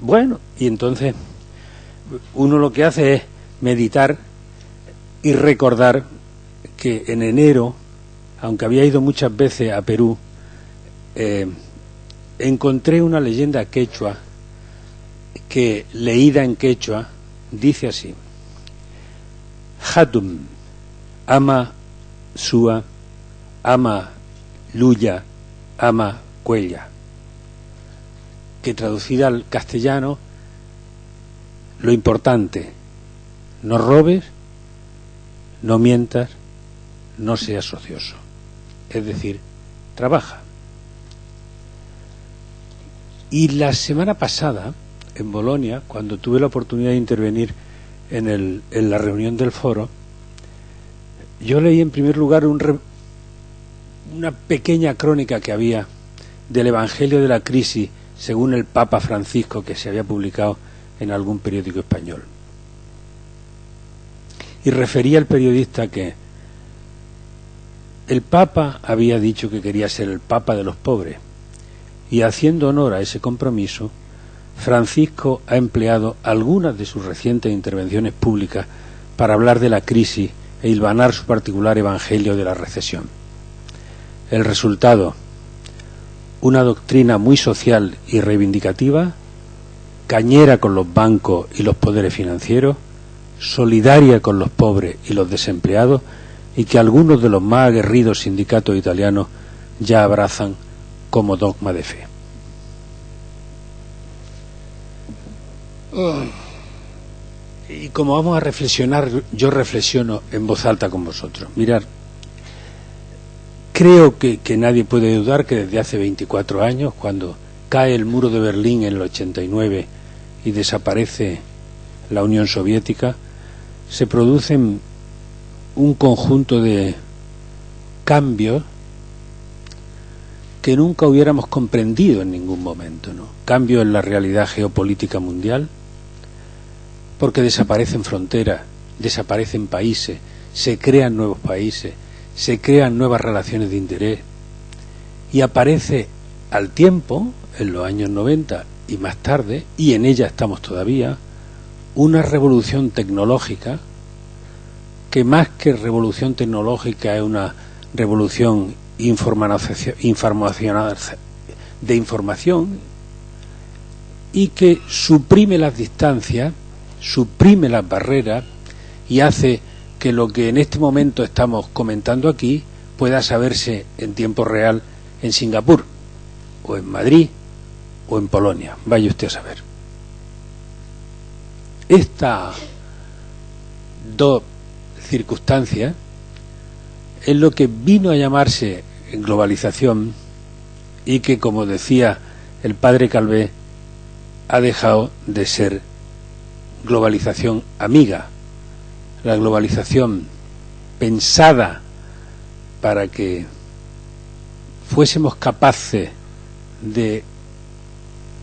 Bueno, y entonces uno lo que hace es meditar y recordar que en enero, aunque había ido muchas veces a Perú, encontré una leyenda quechua que, leída en quechua, dice así: Hatum, ama sua, ama luya, ama cuella, que traducida al castellano, lo importante, no robes, no mientas, no seas ocioso. Es decir, trabaja. Y la semana pasada, en Bolonia, cuando tuve la oportunidad de intervenir en la reunión del foro, yo leí en primer lugar una pequeña crónica que había del Evangelio de la Crisis según el Papa Francisco, que se había publicado en algún periódico español. Y refería el periodista que el Papa había dicho que quería ser el Papa de los pobres, y haciendo honor a ese compromiso, Francisco ha empleado algunas de sus recientes intervenciones públicas para hablar de la crisis e hilvanar su particular evangelio de la recesión. El resultado: una doctrina muy social y reivindicativa, cañera con los bancos y los poderes financieros, solidaria con los pobres y los desempleados, y que algunos de los más aguerridos sindicatos italianos ya abrazan como dogma de fe. Y como vamos a reflexionar, yo reflexiono en voz alta con vosotros. Mirad, creo que nadie puede dudar que desde hace 24 años, cuando cae el muro de Berlín en el 89 y desaparece la Unión Soviética, se producen un conjunto de cambios que nunca hubiéramos comprendido en ningún momento, ¿no? Cambios en la realidad geopolítica mundial, porque desaparecen fronteras, desaparecen países, se crean nuevos países, se crean nuevas relaciones de interés, y aparece al tiempo, en los años 90 y más tarde, y en ella estamos todavía, una revolución tecnológica que, más que revolución tecnológica, es una revolución de información, y que suprime las distancias, suprime las barreras, y hace que lo que en este momento estamos comentando aquí pueda saberse en tiempo real en Singapur, o en Madrid, o en Polonia. Vaya usted a saber. Estas dos circunstancias es lo que vino a llamarse globalización, y que, como decía el padre Calvé, ha dejado de ser globalización amiga. La globalización pensada para que fuésemos capaces de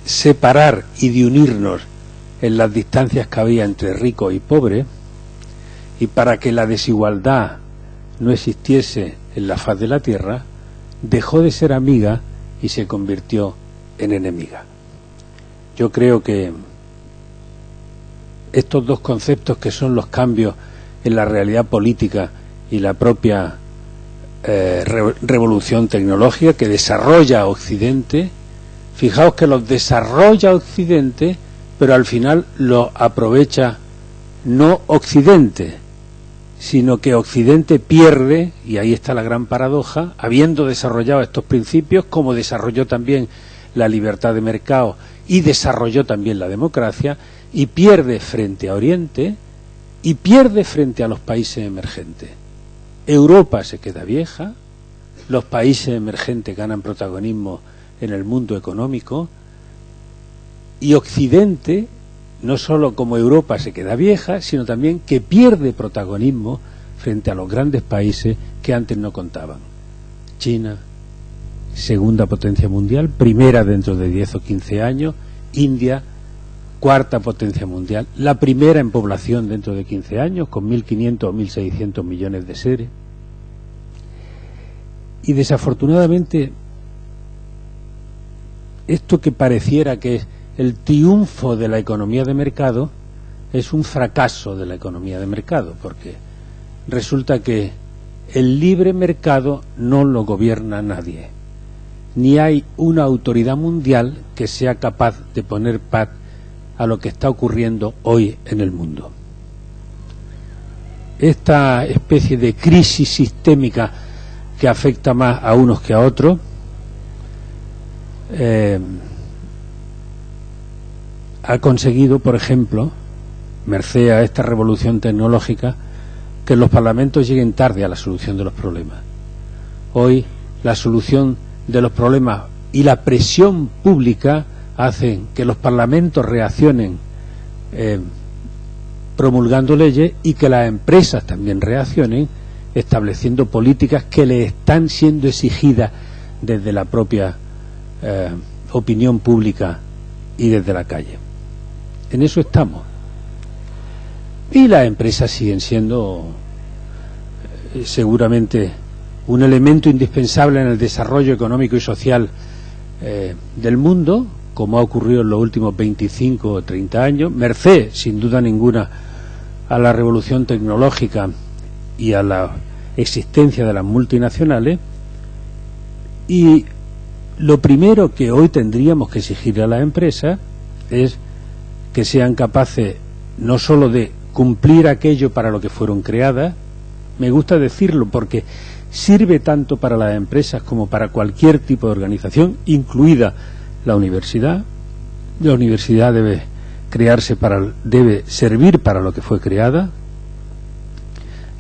separar y de unirnos en las distancias que había entre ricos y pobres, y para que la desigualdad no existiese en la faz de la tierra, dejó de ser amiga y se convirtió en enemiga. Yo creo que estos dos conceptos, que son los cambios en la realidad política y la propia revolución tecnológica que desarrolla Occidente, fijaos que los desarrolla Occidente, pero al final los aprovecha no Occidente, sino que Occidente pierde, y ahí está la gran paradoja, habiendo desarrollado estos principios, como desarrolló también la libertad de mercado y desarrolló también la democracia, y pierde frente a Oriente y pierde frente a los países emergentes. Europa se queda vieja, los países emergentes ganan protagonismo en el mundo económico, y Occidente, no solo como Europa se queda vieja, sino también que pierde protagonismo frente a los grandes países que antes no contaban. China, segunda potencia mundial, primera dentro de 10 o 15 años, India, cuarta potencia mundial, la primera en población dentro de 15 años, con 1.500 o 1.600 millones de seres. Y desafortunadamente, esto que pareciera que es el triunfo de la economía de mercado, es un fracaso de la economía de mercado, porque resulta que el libre mercado no lo gobierna nadie, ni hay una autoridad mundial que sea capaz de poner paz a lo que está ocurriendo hoy en el mundo. Esta especie de crisis sistémica que afecta más a unos que a otros, ha conseguido, por ejemplo, merced a esta revolución tecnológica, que los parlamentos lleguen tarde a la solución de los problemas. Hoy la solución de los problemas y la presión pública hacen que los parlamentos reaccionen promulgando leyes y que las empresas también reaccionen estableciendo políticas que le están siendo exigidas desde la propia opinión pública y desde la calle. En eso estamos. Y las empresas siguen siendo seguramente un elemento indispensable en el desarrollo económico y social del mundo, como ha ocurrido en los últimos 25 o 30 años, merced, sin duda ninguna, a la revolución tecnológica y a la existencia de las multinacionales. Y lo primero que hoy tendríamos que exigir a las empresas es que sean capaces no sólo de cumplir aquello para lo que fueron creadas. Me gusta decirlo porque sirve tanto para las empresas como para cualquier tipo de organización, incluida la universidad. La universidad debe servir para lo que fue creada,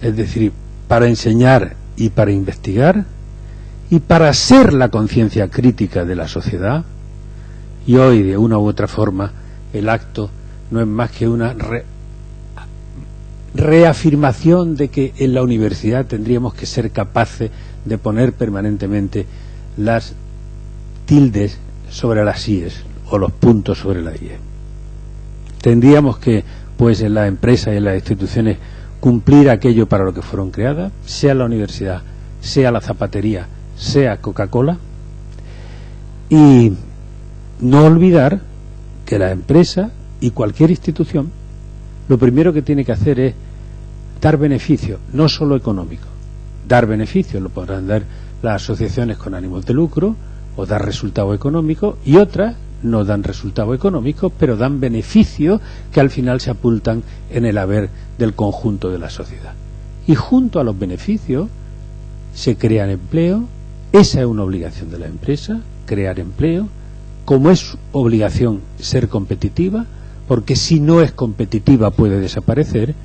es decir, para enseñar y para investigar, y para ser la conciencia crítica de la sociedad. Y hoy, de una u otra forma, el acto no es más que una reafirmación de que en la universidad tendríamos que ser capaces de poner permanentemente las tildes sobre las íes o los puntos sobre las íes. Tendríamos que, pues, en las empresas y en las instituciones cumplir aquello para lo que fueron creadas, sea la universidad, sea la zapatería, sea Coca-Cola, y no olvidar que la empresa y cualquier institución lo primero que tiene que hacer es dar beneficios, no solo económicos. Dar beneficios lo podrán dar las asociaciones con ánimos de lucro o dar resultados económicos, y otras no dan resultados económicos, pero dan beneficios que al final se apuntan en el haber del conjunto de la sociedad. Y junto a los beneficios se crean empleo. Esa es una obligación de la empresa, crear empleo, como es obligación ser competitiva, porque si no es competitiva puede desaparecer,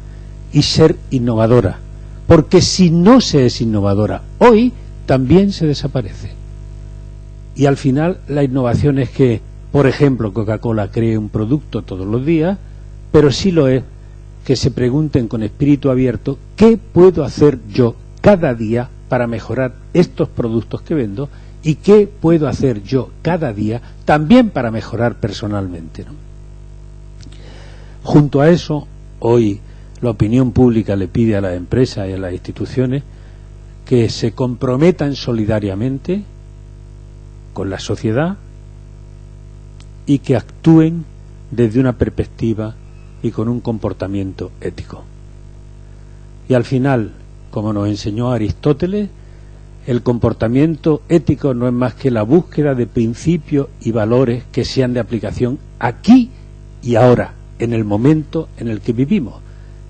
y ser innovadora, porque si no se es innovadora hoy, también se desaparece. Y al final la innovación es que, por ejemplo, Coca-Cola cree un producto todos los días, pero sí lo es que se pregunten con espíritu abierto: ¿qué puedo hacer yo cada día para mejorar estos productos que vendo? ¿Y qué puedo hacer yo cada día también para mejorar personalmente, ¿no? Junto a eso, hoy la opinión pública le pide a las empresas y a las instituciones que se comprometan solidariamente con la sociedad y que actúen desde una perspectiva y con un comportamiento ético. Y al final, como nos enseñó Aristóteles, el comportamiento ético no es más que la búsqueda de principios y valores que sean de aplicación aquí y ahora, en el momento en el que vivimos.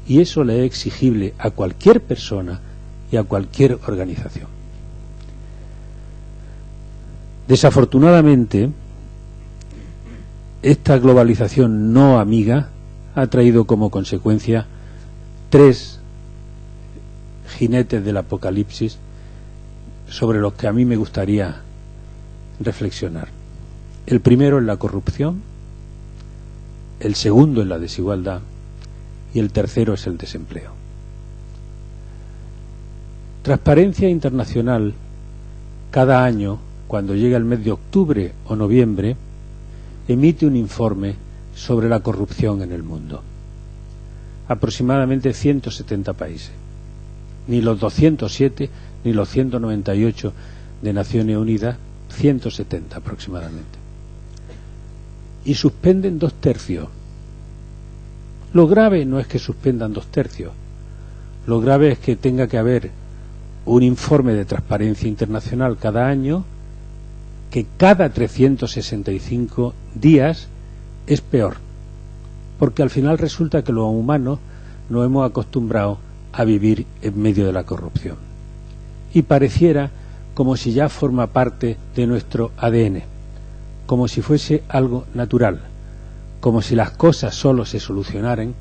Y eso le es exigible a cualquier persona y a cualquier organización. Desafortunadamente, esta globalización no amiga ha traído como consecuencia 3 jinetes del apocalipsis sobre los que a mí me gustaría reflexionar. El primero es la corrupción, el segundo es la desigualdad y el tercero es el desempleo. Transparencia Internacional, cada año, cuando llega el mes de octubre o noviembre, emite un informe sobre la corrupción en el mundo. Aproximadamente 170 países. Ni los 207 ni los 198 de Naciones Unidas, 170 aproximadamente. Y suspenden 2/3. Lo grave no es que suspendan 2/3. Lo grave es que tenga que haber un informe de Transparencia Internacional cada año, que cada 365 días es peor, porque al final resulta que los humanos nos hemos acostumbrado a vivir en medio de la corrupción y pareciera como si ya forma parte de nuestro ADN, como si fuese algo natural, como si las cosas solo se solucionaran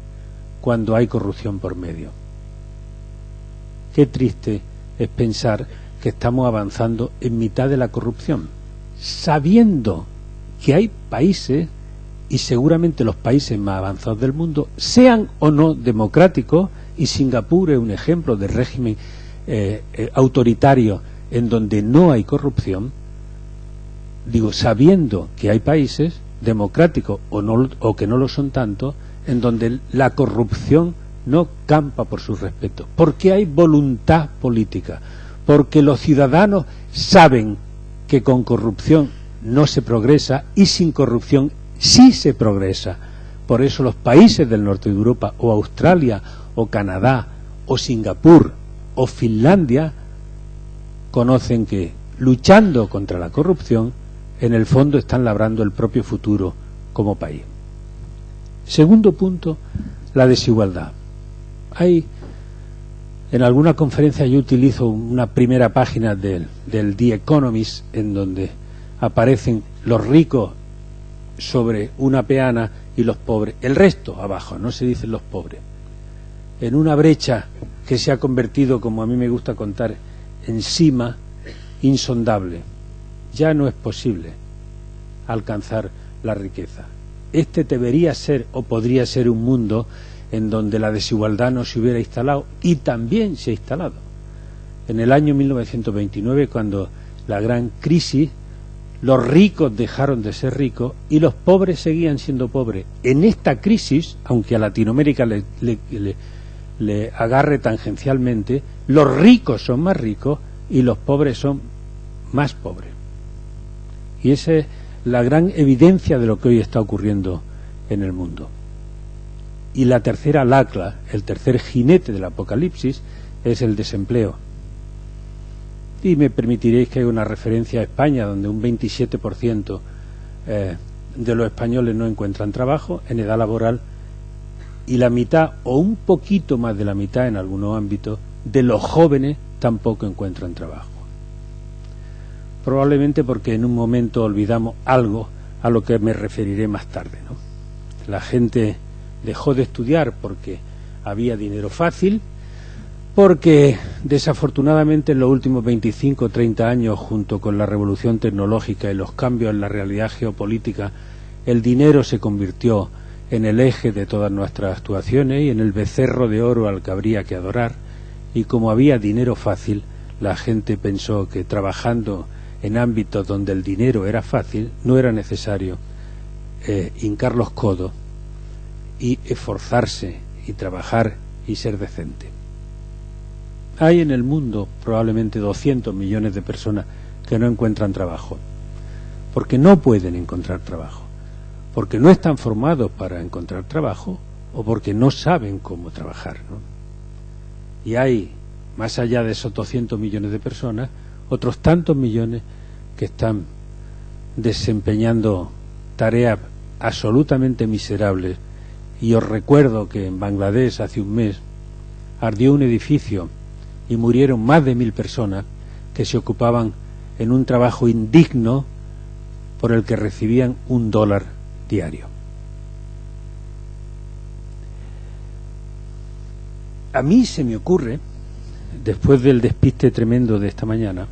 cuando hay corrupción por medio. Qué triste es pensar que estamos avanzando en mitad de la corrupción, sabiendo que hay países, y seguramente los países más avanzados del mundo, sean o no democráticos, y Singapur es un ejemplo de régimen autoritario en donde no hay corrupción, digo, sabiendo que hay países democráticos o que no lo son tanto, en donde la corrupción no campa por su respeto, porque hay voluntad política, porque los ciudadanos saben que con corrupción no se progresa y sin corrupción sí se progresa. Por eso los países del norte de Europa, o Australia, o Canadá, o Singapur, o Finlandia, conocen que luchando contra la corrupción, en el fondo están labrando el propio futuro como país. Segundo punto, la desigualdad. En alguna conferencia yo utilizo una primera página del The Economist, en donde aparecen los ricos sobre una peana y los pobres, el resto abajo, no se dicen los pobres, en una brecha que se ha convertido, como a mí me gusta contar, en sima insondable. Ya no es posible alcanzar la riqueza. Este debería ser o podría ser un mundo en donde la desigualdad no se hubiera instalado, y también se ha instalado. En el año 1929, cuando la gran crisis, los ricos dejaron de ser ricos y los pobres seguían siendo pobres. En esta crisis, aunque a Latinoamérica le agarre tangencialmente, los ricos son más ricos y los pobres son más pobres. Y esa es la gran evidencia de lo que hoy está ocurriendo en el mundo. Y la tercera lacra, el tercer jinete del apocalipsis, es el desempleo. Y me permitiréis que haga una referencia a España, donde un 27% de los españoles no encuentran trabajo en edad laboral, y la mitad, o un poquito más de la mitad en algunos ámbitos, de los jóvenes tampoco encuentran trabajo. Probablemente porque en un momento olvidamos algo a lo que me referiré más tarde, ¿no? La gente dejó de estudiar porque había dinero fácil, porque desafortunadamente en los últimos 25 o 30 años, junto con la revolución tecnológica y los cambios en la realidad geopolítica, el dinero se convirtió en el eje de todas nuestras actuaciones y en el becerro de oro al que habría que adorar, y como había dinero fácil, la gente pensó que trabajando en ámbitos donde el dinero era fácil, no era necesario hincar los codos y esforzarse y trabajar y ser decente. Hay en el mundo probablemente 200 millones de personas que no encuentran trabajo, porque no pueden encontrar trabajo, porque no están formados para encontrar trabajo o porque no saben cómo trabajar, ¿no? Y hay, más allá de esos 200 millones de personas, otros tantos millones que están desempeñando tareas absolutamente miserables. Y os recuerdo que en Bangladesh hace un mes ardió un edificio y murieron más de 1000 personas que se ocupaban en un trabajo indigno por el que recibían $1 diario. A mí se me ocurre, después del despiste tremendo de esta mañana,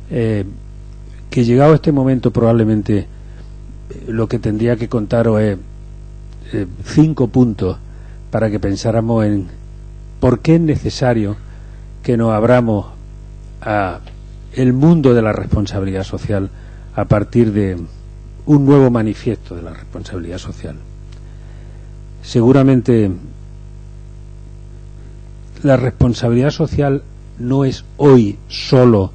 que llegado este momento probablemente lo que tendría que contaros es 5 puntos para que pensáramos en por qué es necesario que nos abramos a el mundo de la responsabilidad social a partir de un nuevo manifiesto de la responsabilidad social. Seguramente la responsabilidad social no es hoy solo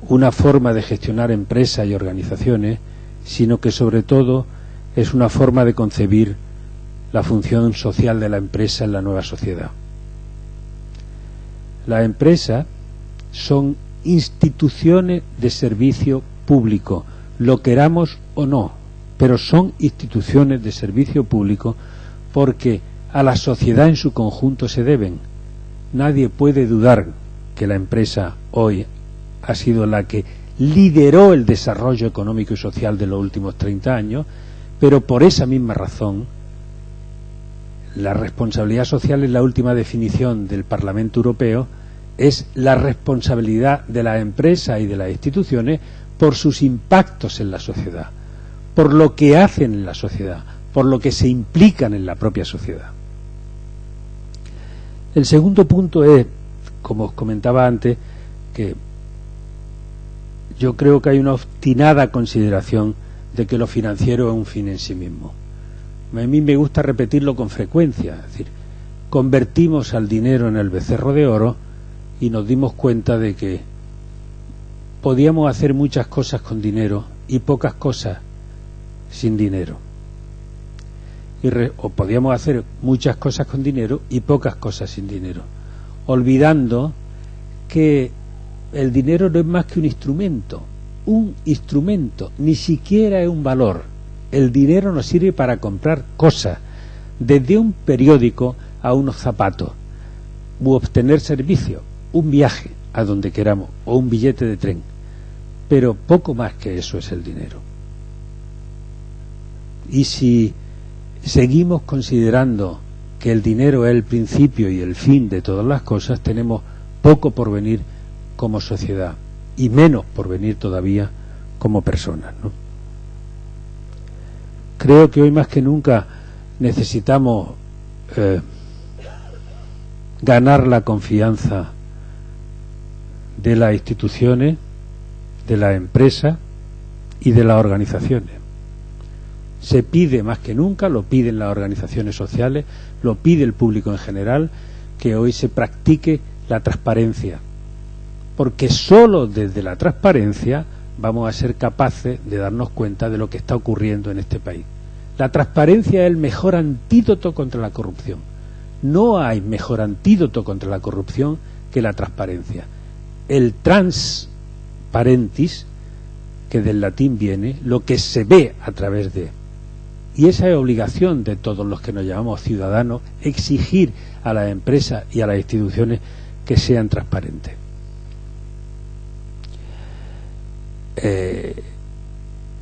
una forma de gestionar empresas y organizaciones, sino que sobre todo es una forma de concebir la función social de la empresa en la nueva sociedad. Las empresas son instituciones de servicio público, lo queramos o no, pero son instituciones de servicio público porque a la sociedad en su conjunto se deben. Nadie puede dudar que la empresa hoy ha sido la que lideró el desarrollo económico y social de los últimos 30 años, pero por esa misma razón la responsabilidad social es la última definición del Parlamento Europeo, es la responsabilidad de las empresas y de las instituciones por sus impactos en la sociedad, por lo que hacen en la sociedad, por lo que se implican en la propia sociedad. El segundo punto es, como os comentaba antes, que yo creo que hay una obstinada consideración de que lo financiero es un fin en sí mismo. A mí me gusta repetirlo con frecuencia, es decir, convertimos al dinero en el becerro de oro y nos dimos cuenta de que podíamos hacer muchas cosas con dinero y pocas cosas sin dinero. O podíamos hacer muchas cosas con dinero y pocas cosas sin dinero, olvidando que el dinero no es más que un instrumento, ni siquiera es un valor. El dinero nos sirve para comprar cosas, desde un periódico a unos zapatos, u obtener servicios, un viaje a donde queramos, o un billete de tren, pero poco más que eso es el dinero. Y si seguimos considerando que el dinero es el principio y el fin de todas las cosas, tenemos poco por venir como sociedad y menos por venir todavía como personas, ¿no? Creo que hoy más que nunca necesitamos ganar la confianza de las instituciones, de las empresas y de las organizaciones. Se pide más que nunca, lo piden las organizaciones sociales, lo pide el público en general, que hoy se practique la transparencia, porque solo desde la transparencia vamos a ser capaces de darnos cuenta de lo que está ocurriendo en este país. La transparencia es el mejor antídoto contra la corrupción. No hay mejor antídoto contra la corrupción que la transparencia. El transparentis, que del latín viene, lo que se ve a través de. Y esa es obligación de todos los que nos llamamos ciudadanos, exigir a las empresas y a las instituciones que sean transparentes.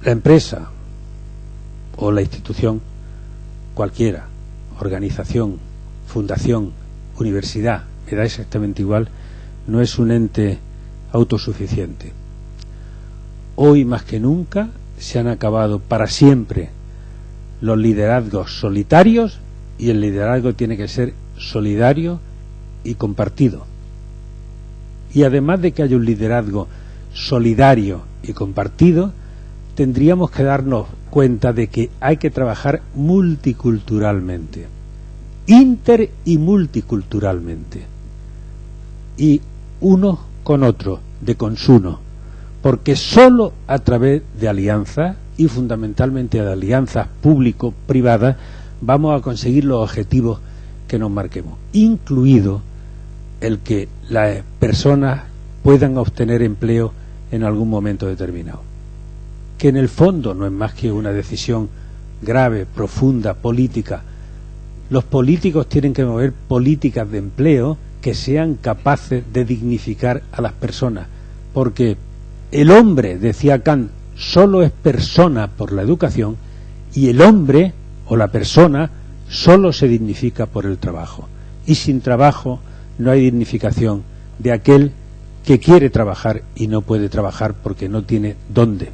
La empresa o la institución, cualquiera, organización, fundación, universidad, me da exactamente igual, no es un ente autosuficiente. Hoy más que nunca se han acabado para siempre los liderazgos solitarios, y el liderazgo tiene que ser solidario y compartido. Y además de que haya un liderazgo solidario y compartido, tendríamos que darnos cuenta de que hay que trabajar multiculturalmente, inter y multiculturalmente, y unos con otros, de consuno, porque sólo a través de alianzas, y fundamentalmente de alianzas público-privadas, vamos a conseguir los objetivos que nos marquemos, incluido el que las personas puedan obtener empleo en algún momento determinado, que en el fondo no es más que una decisión grave, profunda, política. Los políticos tienen que mover políticas de empleo que sean capaces de dignificar a las personas, porque el hombre, decía Kant, solo es persona por la educación, y el hombre o la persona solo se dignifica por el trabajo, y sin trabajo no hay dignificación de aquel que quiere trabajar y no puede trabajar porque no tiene dónde.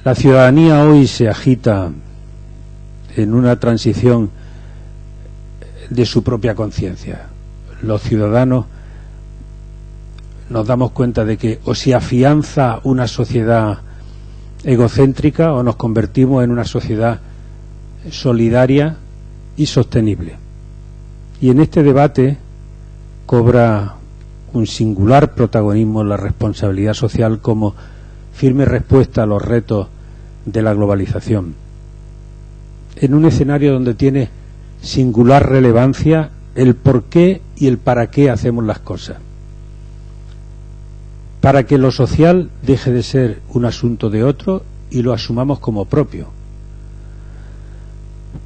La ciudadanía hoy se agita en una transición de su propia conciencia. Los ciudadanos nos damos cuenta de que o se afianza una sociedad egocéntrica o nos convertimos en una sociedad solidaria y sostenible. Y en este debate cobra un singular protagonismo la responsabilidad social como firme respuesta a los retos de la globalización, en un escenario donde tiene singular relevancia el por qué y el para qué hacemos las cosas, para que lo social deje de ser un asunto de otro y lo asumamos como propio,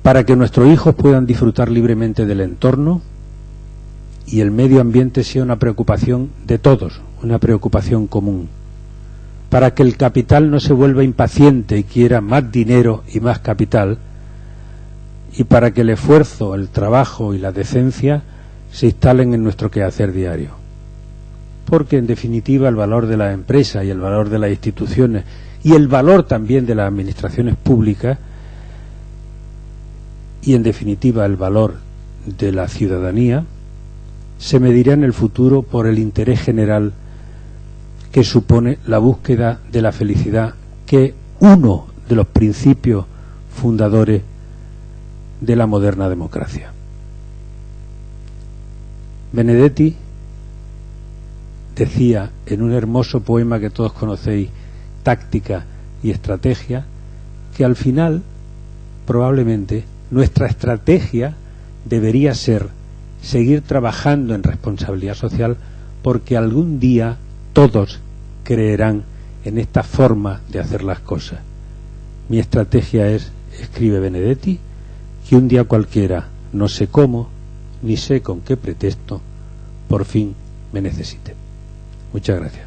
para que nuestros hijos puedan disfrutar libremente del entorno y el medio ambiente sea una preocupación de todos, una preocupación común, para que el capital no se vuelva impaciente y quiera más dinero y más capital, y para que el esfuerzo, el trabajo y la decencia se instalen en nuestro quehacer diario. Porque en definitiva el valor de las empresas y el valor de las instituciones y el valor también de las administraciones públicas y en definitiva el valor de la ciudadanía se medirá en el futuro por el interés general que supone la búsqueda de la felicidad, que es uno de los principios fundadores de la moderna democracia. Benedetti decía en un hermoso poema que todos conocéis, Táctica y Estrategia, que al final probablemente nuestra estrategia debería ser seguir trabajando en responsabilidad social, porque algún día todos creerán en esta forma de hacer las cosas. Mi estrategia es, escribe Benedetti, que un día cualquiera, no sé cómo, ni sé con qué pretexto, por fin me necesite. Muchas gracias.